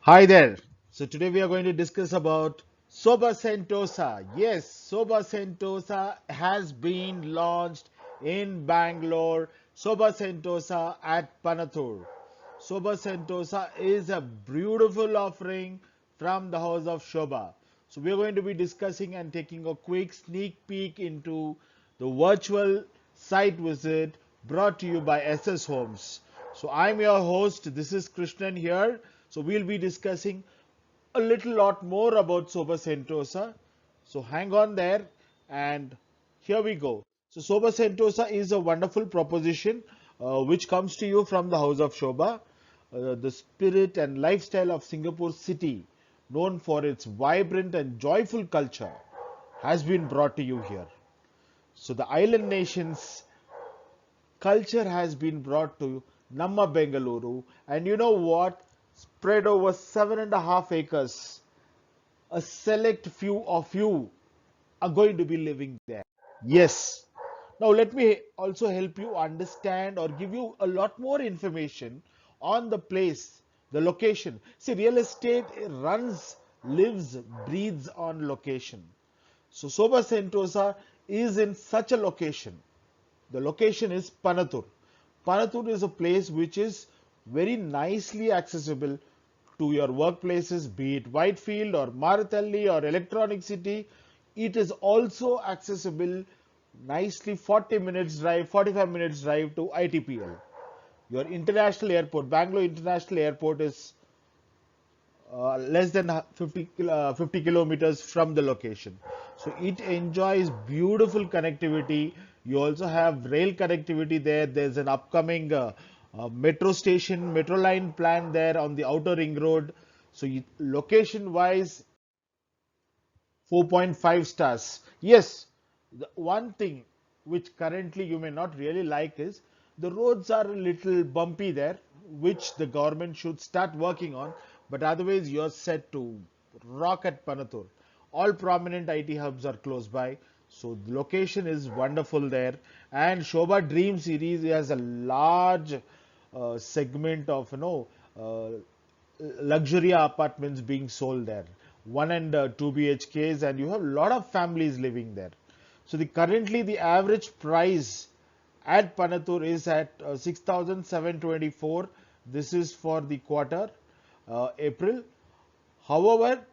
Hi there. So today we are going to discuss about Sobha Sentosa. Yes, Sobha Sentosa has been launched in Bangalore. Sobha Sentosa at Panathur. Sobha Sentosa is a beautiful offering from the house of Shobha. So we are going to be discussing and taking a quick sneak peek into the virtual site visit brought to you by SS Homes. So I'm your host. This is Krishnan here. So we'll be discussing a little lot more about Sobha Sentosa. So hang on there and here we go. So Sobha Sentosa is a wonderful proposition which comes to you from the house of Shobha. The spirit and lifestyle of Singapore city, known for its vibrant and joyful culture, has been brought to you here. So the island nation's culture has been brought to Namma Bengaluru, and you know what? Spread over 7.5 acres, a select few of you are going to be living there. Yes. Now, let me also help you understand or give you a lot more information on the place, the location. See, real estate runs, lives, breathes on location. So, Soba Sentosa is in such a location. The location is Panathur. Panathur is a place which is very nicely accessible to your workplaces, be it Whitefield or Marathalli or Electronic City. It is also accessible nicely 40 minutes drive, 45 minutes drive to ITPL. Your international airport, Bangalore International Airport, is less than 50 kilometers from the location. So it enjoys beautiful connectivity. You also have rail connectivity there. There's an upcoming metro station, metro line plan there on the outer ring road. So location wise, 4.5 stars. Yes, the one thing which currently you may not really like is the roads are a little bumpy there, which the government should start working on. But otherwise, you're set to rock at Panathur. All prominent IT hubs are close by, so the location is wonderful there. And Shobha Dream Series has a large segment of uh, luxury apartments being sold there, 1 and 2 BHKs, and you have a lot of families living there. So currently the average price at Panathur is at 6,724. This is for the quarter April. However,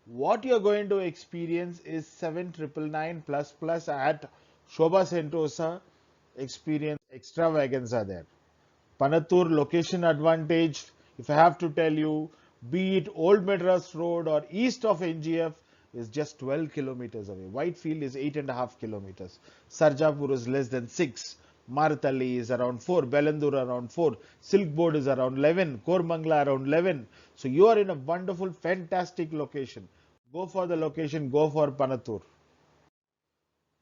what you're going to experience is 7,999 plus plus at Sobha Sentosa experience extravaganza there. Panathur location advantage, if I have to tell you, be it Old Madras Road or east of NGF, is just 12 kilometers away. Whitefield is 8.5 kilometers. Sarjapur is less than 6. Marathalli is around 4. Belandur around 4. Silkboard is around 11. Kormangla around 11. So you are in a wonderful, fantastic location. Go for the location, go for Panathur.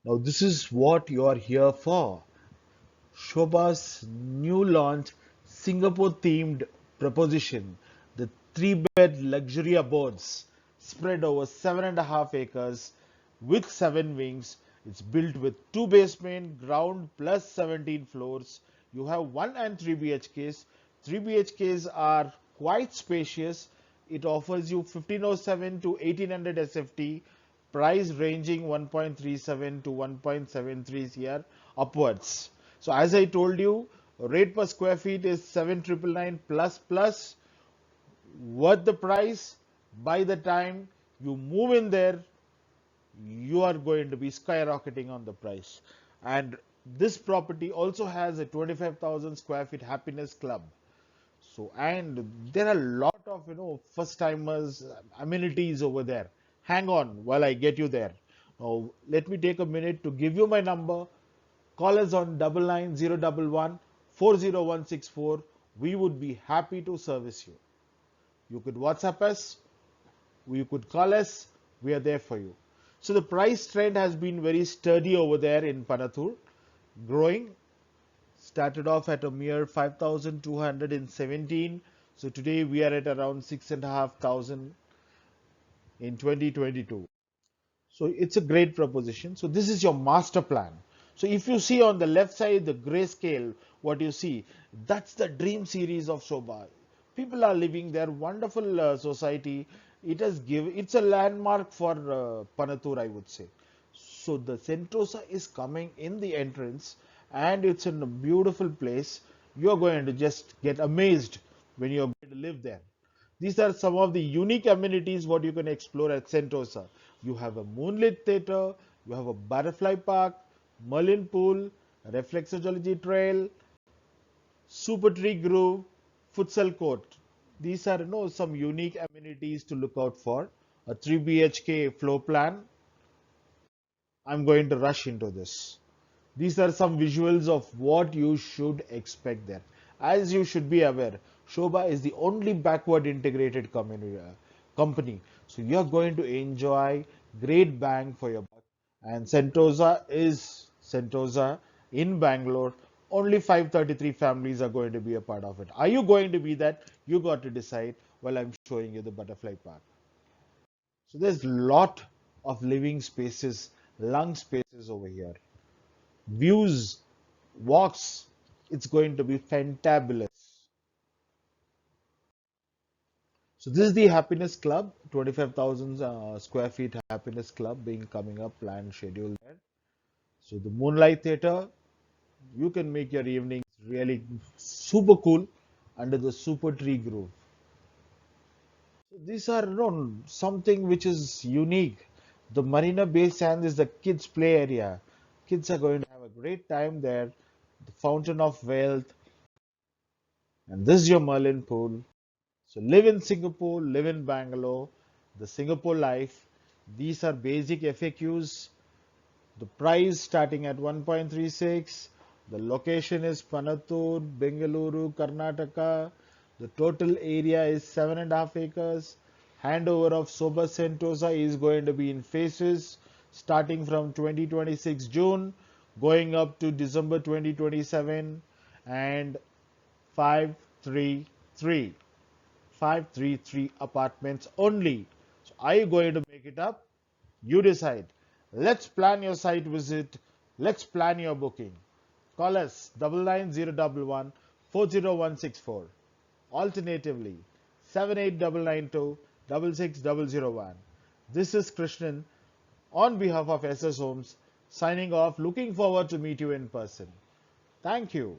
Now this is what you are here for. Shobha's new launch Singapore themed proposition, the 3-bed luxury abodes spread over 7.5 acres with 7 wings. It's built with 2 basement, ground plus 17 floors. You have 1 and 3 BHKs. 3 BHKs are quite spacious. It offers you 1507 to 1800 SFT, price ranging 1.37 to 1.73 CR upwards. So as I told you, rate per square feet is 7,999 plus plus, worth the price. By the time you move in there, you are going to be skyrocketing on the price. And this property also has a 25,000 square feet happiness club. So, and there are a lot of first timers amenities over there. Hang on while I get you there. Now, let me take a minute to give you my number. Call us on 9901140164. We would be happy to service you. You could WhatsApp us, you could call us, we are there for you. So the price trend has been very sturdy over there in Panathur, growing. Started off at a mere 5,217. So today we are at around 6,500 in 2022. So it's a great proposition. So this is your master plan. So if you see on the left side the grayscale, what you see, that's the dream series of Sobha. People are living there. Wonderful society. It's a landmark for Panatur, I would say. So the Sentosa is coming in the entrance, and it's in a beautiful place. You're going to just get amazed when you're going to live there. These are some of the unique amenities what you can explore at Sentosa. You have a moonlit theater, you have a butterfly park, Merlin pool, a reflexology trail, super tree grove, futsal court. These are some unique amenities to look out for. A 3 BHK floor plan. I'm going to rush into this. These are some visuals of what you should expect there. As you should be aware, Soba is the only backward integrated company. So you're going to enjoy great bang for your buck. And Sentosa is Sentosa in Bangalore. Only 533 families are going to be a part of it. Are you going to be that? You got to decide while I'm showing you the butterfly park. So there's lot of living spaces, lung spaces over here. Views, walks, it's going to be fantabulous. So this is the Happiness Club, 25,000 square feet Happiness Club being coming up, planned schedule there. So the Moonlight Theater, you can make your evenings really super cool under the super tree grove. So these are something which is unique. The Marina Bay Sands is the kids play area. Kids are going to have a great time there. The Fountain of Wealth, and this is your Merlin pool. So live in Singapore, live in Bangalore, the Singapore life. These are basic FAQs. The price starting at 1.36. The location is Panatur, Bengaluru, Karnataka. The total area is 7.5 acres. Handover of Sobha Sentosa is going to be in phases starting from 2026 June going up to December 2027 and 533. 533 apartments only. So are you going to make it up? You decide. Let's plan your site visit. Let's plan your booking. Call us 99011 40164. Alternatively, 78992 66001. This is Krishnan on behalf of SS Homes signing off. Looking forward to meet you in person. Thank you.